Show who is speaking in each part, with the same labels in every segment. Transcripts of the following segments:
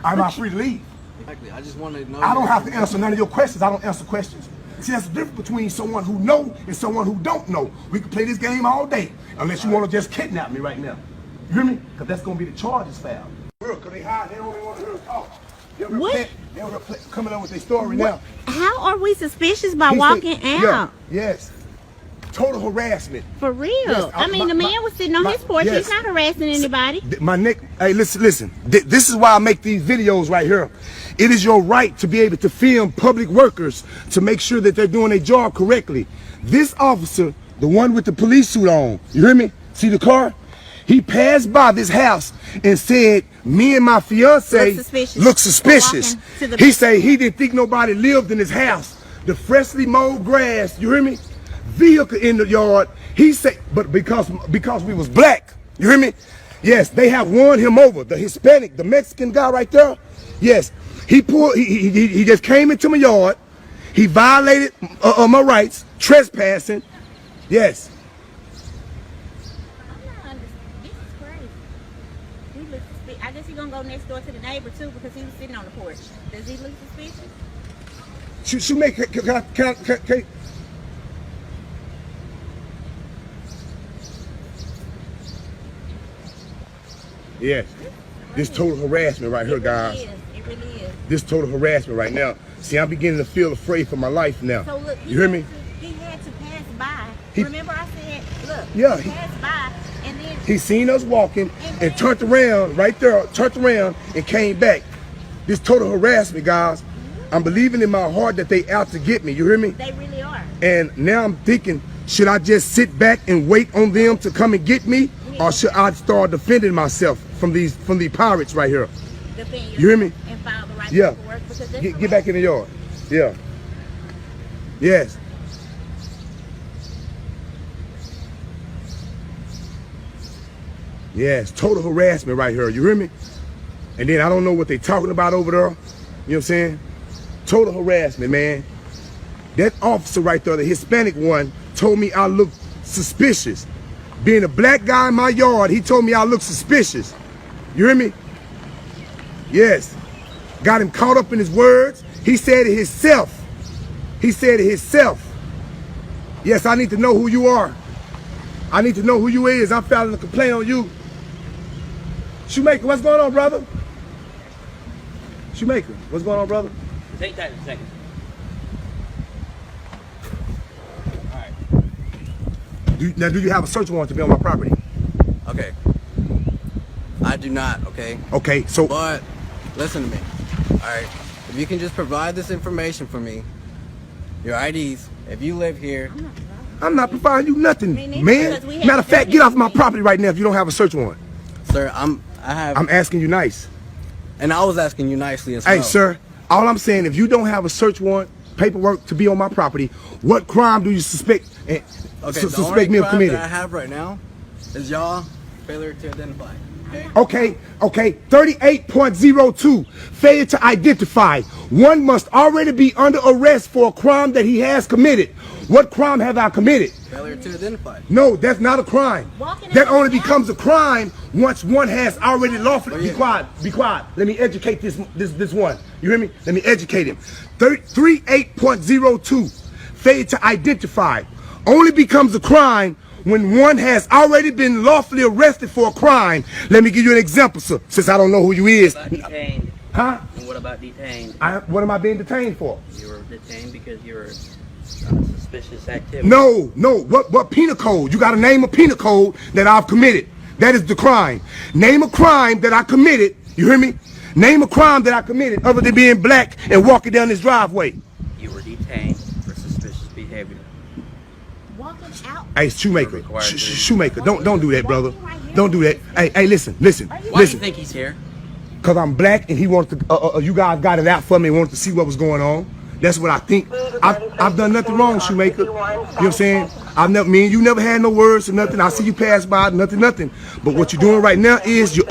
Speaker 1: I'm not free to leave.
Speaker 2: Exactly. I just want to know.
Speaker 1: I don't have to answer none of your questions. I don't answer questions. See, that's the difference between someone who know and someone who don't know. We can play this game all day, unless you want to just kidnap me right now. You hear me? Because that's going to be the charges filed. Because they hide, they don't want to hear us talk.
Speaker 3: What?
Speaker 1: They're coming up with their story now.
Speaker 3: How are we suspicious by walking out?
Speaker 1: Yeah, yes. Total harassment.
Speaker 3: For real.
Speaker 1: Yes,
Speaker 3: I mean, the man was sitting on his porch.
Speaker 1: Yes.
Speaker 3: He's not harassing anybody.
Speaker 1: My neck. Hey, listen. This is why I make these videos right here. It is your right to be able to film public workers to make sure that they're doing their job correctly. This officer, the one with the police suit on, you hear me? See the car? He passed by this house and said, me and my fiance look suspicious. He said he didn't think nobody lived in his house. The freshly mowed grass, you hear me? Vehicle in the yard. He said, but because we was black, you hear me? Yes, they have won him over. The Hispanic, the Mexican guy right there. Yes, he just came into my yard. He violated my rights, trespassing. Yes.
Speaker 3: I guess he's gonna go next door to the neighbor too because he was sitting on the porch. Does he look suspicious?
Speaker 1: Shoemaker, can I, yes, this total harassment right here, guys.
Speaker 3: It really is.
Speaker 1: This total harassment right now. See, I'm beginning to feel afraid for my life now.
Speaker 3: So look,
Speaker 1: you hear me?
Speaker 3: He had to pass by. Remember I said, look,
Speaker 1: yeah,
Speaker 3: he passed by and then
Speaker 1: he seen us walking and turned around right there, turned around and came back. This total harassment, guys. I'm believing in my heart that they out to get me. You hear me?
Speaker 3: They really are.
Speaker 1: And now I'm thinking, should I just sit back and wait on them to come and get me, or should I start defending myself from these pirates right here?
Speaker 3: Defend
Speaker 1: you hear me?
Speaker 3: And file the right
Speaker 1: paperwork
Speaker 3: because
Speaker 1: get back in the yard. Yeah. Yes. Yes, total harassment right here. You hear me? And then I don't know what they talking about over there. You know what I'm saying? Total harassment, man. That officer right there, the Hispanic one, told me I look suspicious. Being a black guy in my yard, he told me I look suspicious. You hear me? Yes. Got him caught up in his words. He said it himself. He said it himself. Yes, I need to know who you are. I need to know who you is. I'm filing a complaint on you. Shoemaker, what's going on, brother? Shoemaker, what's going on, brother?
Speaker 4: Take that in a second. All right.
Speaker 1: Now, do you have a search warrant to be on my property?
Speaker 2: Okay. I do not, okay?
Speaker 1: Okay, so...
Speaker 2: But, listen to me, all right? If you can just provide this information for me, your IDs, if you live here...
Speaker 1: I'm not providing you nothing, man. Matter of fact, get off my property right now if you don't have a search warrant.
Speaker 2: Sir, I'm
Speaker 1: asking you nice.
Speaker 2: And I was asking you nicely as well.
Speaker 1: Hey, sir, all I'm saying, if you don't have a search warrant, paperwork to be on my property, what crime do you suspect
Speaker 2: me of committing? The only crime that I have right now is y'all failure to identify.
Speaker 1: Okay, 38.02, failure to identify. One must already be under arrest for a crime that he has committed. What crime have I committed?
Speaker 2: Failure to identify.
Speaker 1: No, that's not a crime. That only becomes a crime once one has already lawfully... Be quiet. Let me educate this one. You hear me? Let me educate him. 38.02, failure to identify, only becomes a crime when one has already been lawfully arrested for a crime. Let me give you an example, sir, since I don't know who you is.
Speaker 4: What about detained?
Speaker 1: Huh?
Speaker 4: And what about detained?
Speaker 1: What am I being detained for?
Speaker 4: You were detained because you were suspicious activity.
Speaker 1: No. What penal code? You got to name a penal code that I've committed. That is the crime. Name a crime that I committed. You hear me? Name a crime that I committed other than being black and walking down this driveway.
Speaker 4: You were detained for suspicious behavior.
Speaker 1: Hey, Shoemaker, Shoemaker, don't do that, brother. Don't do that. Hey, listen.
Speaker 4: Why do you think he's here?
Speaker 1: Because I'm black and he wanted to, you guys got it out for me and wanted to see what was going on. That's what I think. I've done nothing wrong, Shoemaker. You know what I'm saying? Me and you never had no words or nothing. I see you pass by, nothing. But what you're doing right now is you're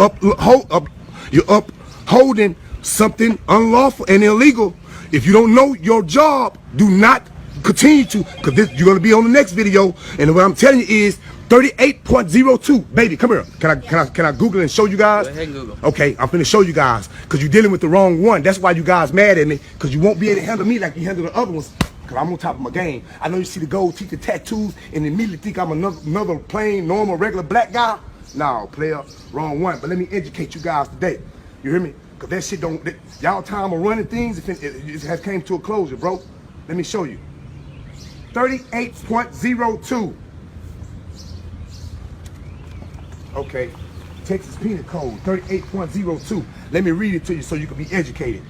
Speaker 1: upholding something unlawful and illegal. If you don't know your job, do not continue to, because you're going to be on the next video. And what I'm telling you is 38.02. Baby, come here. Can I Google and show you guys?
Speaker 4: Go ahead and Google.
Speaker 1: Okay, I'm finna show you guys. Because you're dealing with the wrong one. That's why you guys mad at me. Because you won't be able to handle me like you handle the other ones. Because I'm on top of my game. I know you see the gold teeth, the tattoos, and immediately think I'm another plain, normal, regular black guy. No, player, wrong one. But let me educate you guys today. You hear me? Because that shit don't, y'all time of running things, it has came to a closure, bro. Let me show you. 38.02. Okay, Texas Penal Code 38.02. Let me read it to you so you can be educated.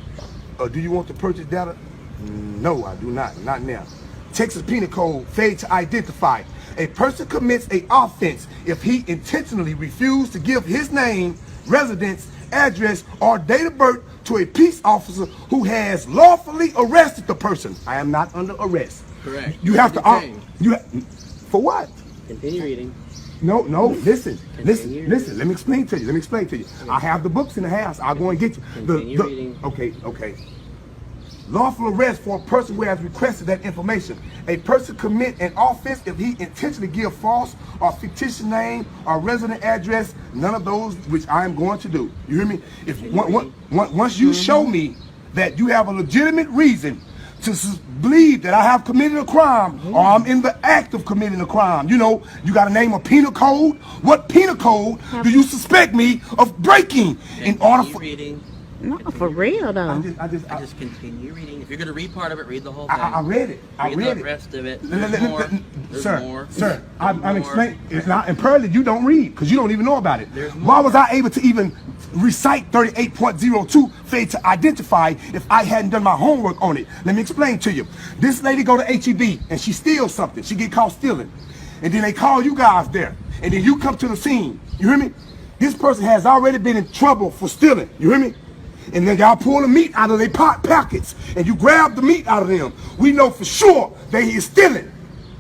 Speaker 1: Do you want to purchase data? No, I do not. Not now. Texas Penal Code, failure to identify. A person commits an offense if he intentionally refused to give his name, residence, address, or date of birth to a peace officer who has lawfully arrested the person. I am not under arrest.
Speaker 2: Correct.
Speaker 1: You have to. For what?
Speaker 4: Continue reading.
Speaker 1: No, listen.
Speaker 4: Continue.
Speaker 1: Listen. Let me explain to you. I have the books in the house. I'll go and get you.
Speaker 4: Continue reading.
Speaker 1: Okay. Lawful arrest for a person who has requested that information. A person commit an offense if he intentionally give false or fictitious name or resident address, none of those which I am going to do. You hear me? If once you show me that you have a legitimate reason to believe that I have committed a crime or I'm in the act of committing a crime, you know, you got to name a penal code. What penal code do you suspect me of breaking in order for?
Speaker 4: Reading.
Speaker 3: No, for real though.
Speaker 1: I
Speaker 4: Just continue reading. If you're gonna read part of it, read the whole thing.
Speaker 1: I read it. I read
Speaker 4: the
Speaker 1: it.
Speaker 4: rest of it.
Speaker 1: Sir, I'm explaining. It's not, and apparently you don't read because you don't even know about it. Why was I able to even recite 38.02 failure to identify if I hadn't done my homework on it? Let me explain to you. This lady go to HEB and she steals something. She get caught stealing, and then they call you guys there, and then you come to the scene. You hear me? This person has already been in trouble for stealing. You hear me? And then y'all pull the meat out of their pockets and you grab the meat out of them. We know for sure they is stealing.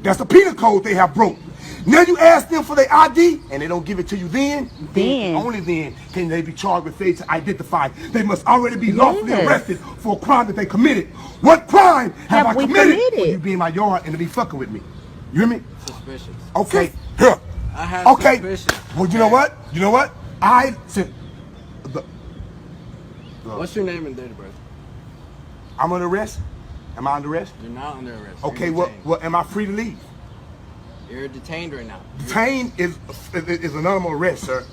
Speaker 1: That's the penal code they have broke. Now you ask them for their ID and they don't give it to you then only then can they be charged with failure to identify. They must already be lawfully arrested for a crime that they committed. What crime have I committed for you be in my yard and to be fucking with me? You hear me?
Speaker 2: Suspicious.
Speaker 1: Okay, here.
Speaker 2: I have suspicion.
Speaker 1: Well, you know what? I said,
Speaker 2: What's your name and date of birth?
Speaker 1: I'm under arrest. Am I under arrest?
Speaker 2: You're not under arrest.
Speaker 1: Okay,
Speaker 2: You're detained.
Speaker 1: well, am I free to leave?
Speaker 2: You're detained right now.
Speaker 1: Detained is anonymous arrest, sir.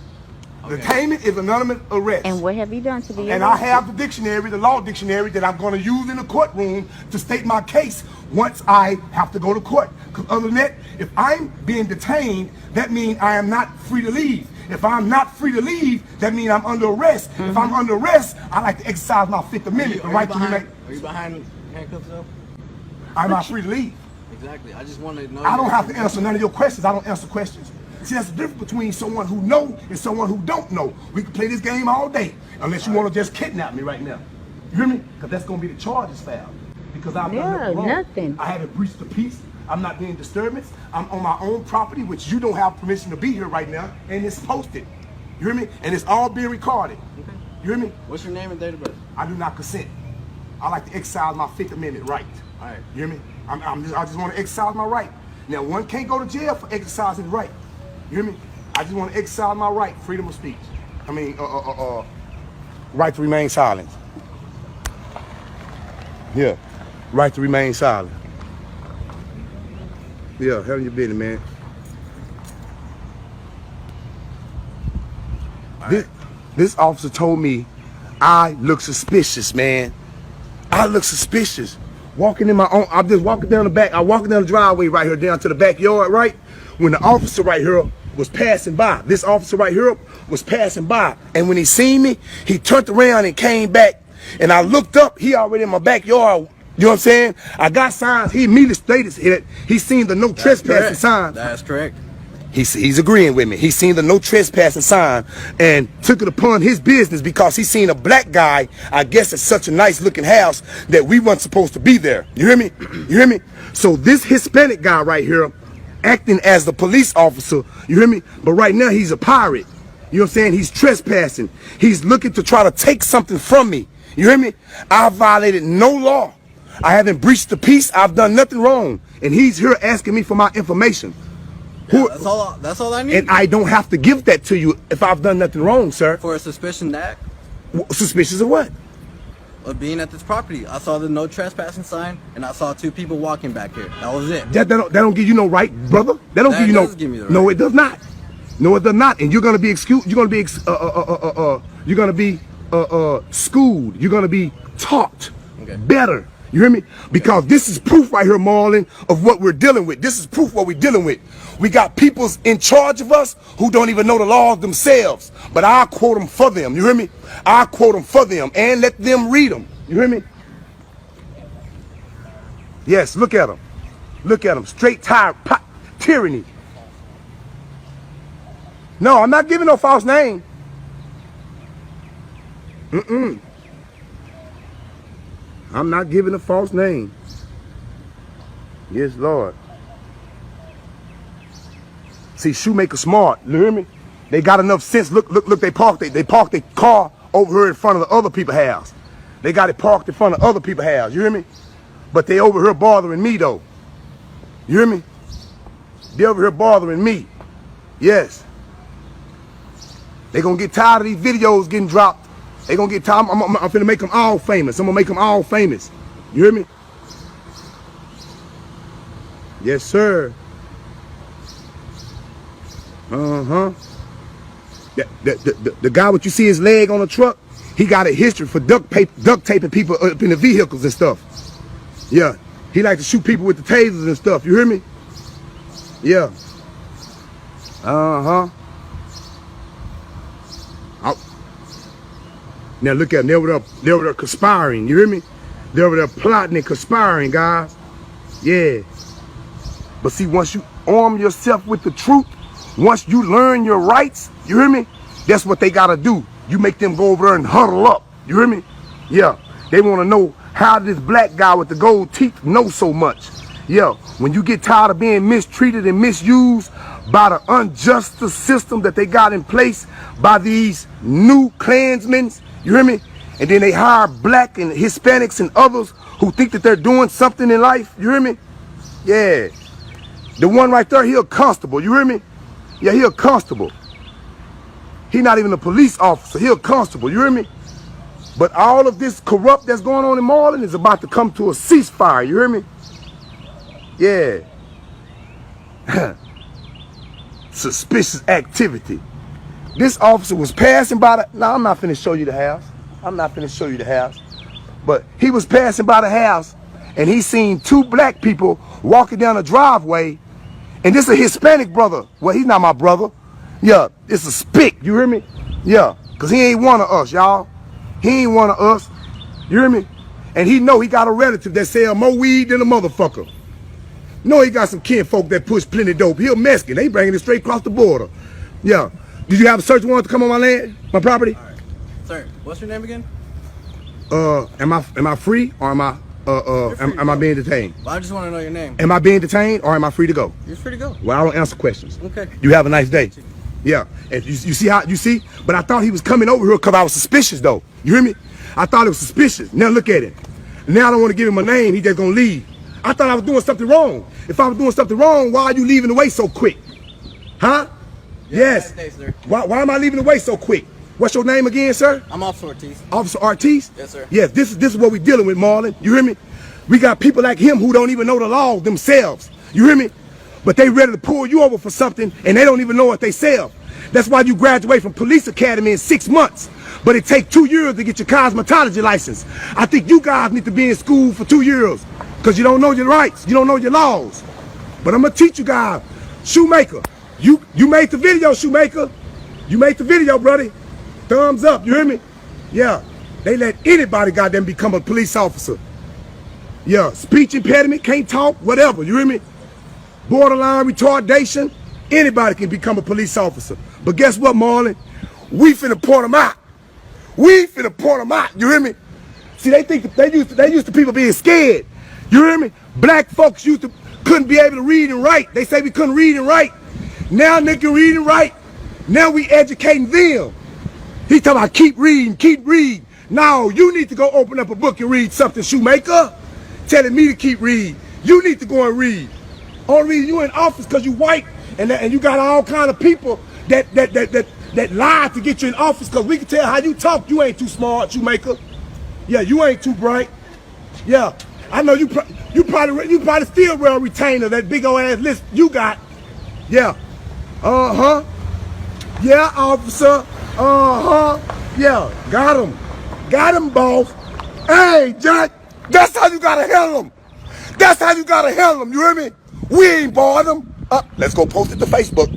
Speaker 2: Okay.
Speaker 1: Detainment is anonymous arrest.
Speaker 3: And what have you done to be
Speaker 1: And I have the dictionary, the law dictionary, that I'm going to use in the courtroom to state my case once I have to go to court. Because other than that, if I'm being detained, that means I am not free to leave. If I'm not free to leave, that means I'm under arrest. If I'm under arrest, I like to exercise my Fifth Amendment, the right to remain.
Speaker 2: Are you behind handcuffs though?
Speaker 1: I'm not free to leave.
Speaker 2: Exactly. I just want to know.
Speaker 1: I don't have to answer none of your questions. I don't answer questions. See, that's the difference between someone who know and someone who don't know. We can play this game all day, unless you want to just kidnap me right now. You hear me? Because that's going to be the charges filed. Because I've done nothing wrong.
Speaker 3: nothing.
Speaker 1: I haven't breached the peace. I'm not being disturbance. I'm on my own property, which you don't have permission to be here right now, and it's posted. You hear me? And it's all being recorded.
Speaker 2: Okay.
Speaker 1: You hear me?
Speaker 2: What's your name and date of birth?
Speaker 1: I do not consent. I like to exercise my Fifth Amendment right.
Speaker 2: All right.
Speaker 1: You hear me? I just want to exercise my right. Now, one can't go to jail for exercising the right. You hear me? I just want to exercise my right, freedom of speech. I mean, right to remain silent. Yeah, right to remain silent. Yeah, handle your business, man. This officer told me I look suspicious, man. I look suspicious. Walking in my own, I'm just walking down the back. I'm walking down the driveway right here down to the backyard, right? When the officer right here was passing by, this officer right here was passing by. And when he seen me, he turned around and came back. And I looked up, he already in my backyard. You know what I'm saying? I got signs. He immediately stated that he seen the no trespassing sign.
Speaker 2: That's correct.
Speaker 1: He's agreeing with me. He seen the no trespassing sign and took it upon his business because he seen a black guy, I guess it's such a nice looking house, that we weren't supposed to be there. You hear me? You hear me? So this Hispanic guy right here acting as the police officer, you hear me? But right now he's a pirate. You know what I'm saying? He's trespassing. He's looking to try to take something from me. You hear me? I violated no law. I haven't breached the peace. I've done nothing wrong. And he's here asking me for my information. Who,
Speaker 2: That's all I need.
Speaker 1: and I don't have to give that to you if I've done nothing wrong, sir.
Speaker 2: For a suspicion that
Speaker 1: Suspicious of what?
Speaker 2: of being at this property. I saw the no trespassing sign, and I saw 2 people walking back here. That was it.
Speaker 1: That don't give you no right, brother. That don't
Speaker 2: That
Speaker 1: give you no.
Speaker 2: does give me the right.
Speaker 1: No, it does not. No, it does not. And you're gonna be excused. You're gonna be you're gonna be schooled. You're gonna be taught
Speaker 2: Okay.
Speaker 1: better. You hear me? Because this is proof right here, Marlon, of what we're dealing with. This is proof what we're dealing with. We got peoples in charge of us who don't even know the laws themselves. But I'll quote them for them. You hear me? I'll quote them for them and let them read them. You hear me? Yes, look at them. Look at them. Straight tyranny. No, I'm not giving no false name. I'm not giving a false name. Yes, Lord. See, Shoemaker smart. You hear me? They got enough sense. Look, they parked their car over here in front of the other people's house. They got it parked in front of other people's house. You hear me? But they over here bothering me though. You hear me? They over here bothering me. Yes. They gonna get tired of these videos getting dropped. They gonna get tired. I'm finna make them all famous. I'm gonna make them all famous. You hear me? Yes, sir. Uh-huh. The guy what you see his leg on the truck, he got a history for duct taping people up in the vehicles and stuff. Yeah. He like to shoot people with the tasers and stuff. You hear me? Yeah. Uh-huh. Now look at them. They over there conspiring. You hear me? They're over there plotting and conspiring, guys. Yeah. But see, once you arm yourself with the truth, once you learn your rights, you hear me? That's what they gotta do. You make them go over there and huddle up. You hear me? Yeah. They wanna know how this black guy with the gold teeth knows so much. Yeah. When you get tired of being mistreated and misused by the unjust system that they got in place by these new Klansmen, you hear me? And then they hire black and Hispanics and others who think that they're doing something in life. You hear me? Yeah. The one right there, he a constable. You hear me? Yeah, he a constable. He not even a police officer. He a constable. You hear me? But all of this corrupt that's going on in Marlin is about to come to a ceasefire. You hear me? Yeah. Suspicious activity. This officer was passing by the... No, I'm not finna show you the house. I'm not finna show you the house. But he was passing by the house and he seen 2 black people walking down the driveway. And this is a Hispanic brother. Well, he's not my brother. Yeah, it's a spick. You hear me? Yeah, because he ain't one of us, y'all. He ain't one of us. You hear me? And he know he got a relative that sell more weed than a motherfucker. Know he got some kinfolk that push plenty dope. He a Mexican. They bringing it straight across the border. Yeah. Did you have a search warrant to come on my land, my property?
Speaker 2: All right. Sir, what's your name again?
Speaker 1: Am I free or am I being detained?
Speaker 2: Well, I just want to know your name.
Speaker 1: Am I being detained or am I free to go?
Speaker 2: You're free to go.
Speaker 1: Well, I don't answer questions.
Speaker 2: Okay.
Speaker 1: You have a nice day. Yeah. And you see how you see? But I thought he was coming over here because I was suspicious though. You hear me? I thought it was suspicious. Now look at it. Now I don't want to give him a name. He just gonna leave. I thought I was doing something wrong. If I was doing something wrong, why are you leaving the way so quick? Huh? Yes.
Speaker 2: Nice day, sir.
Speaker 1: Why am I leaving the way so quick? What's your name again, sir?
Speaker 2: I'm Officer Ortiz.
Speaker 1: Officer Ortiz?
Speaker 2: Yes, sir.
Speaker 1: Yes, this is what we're dealing with, Marlon. You hear me? We got people like him who don't even know the law themselves. You hear me? But they ready to pull you over for something and they don't even know what they sell. That's why you graduate from police academy in 6 months. But it takes 2 years to get your cosmetology license. I think you guys need to be in school for 2 years because you don't know your rights. You don't know your laws. But I'm going to teach you guys. Shoemaker, you made the video, Shoemaker. You made the video, brother. Thumbs up, you hear me? Yeah, they let anybody goddamn become a police officer. Yeah, speech impediment, can't talk, whatever, you hear me? Borderline retardation, anybody can become a police officer. But guess what, Marlon? We finna point them out. We finna point them out, you hear me? See, they think they used to people being scared. You hear me? Black folks couldn't be able to read and write. They say we couldn't read and write. Now they can read and write. Now we educating them. He talking about keep reading. No, you need to go open up a book and read something, Shoemaker. Telling me to keep reading. You need to go and read. Only reason you in office because you white and you got all kind of people that lie to get you in office, because we can tell how you talk. You ain't too smart, Shoemaker. Yeah, you ain't too bright. Yeah, I know you probably still wear a retainer, that big old ass list you got. Yeah. Yeah, officer. Yeah, got him. Got him, boss. Hey, Jack, that's how you gotta handle him. That's how you gotta handle him, you hear me? We ain't bored him. Let's go post it to Facebook.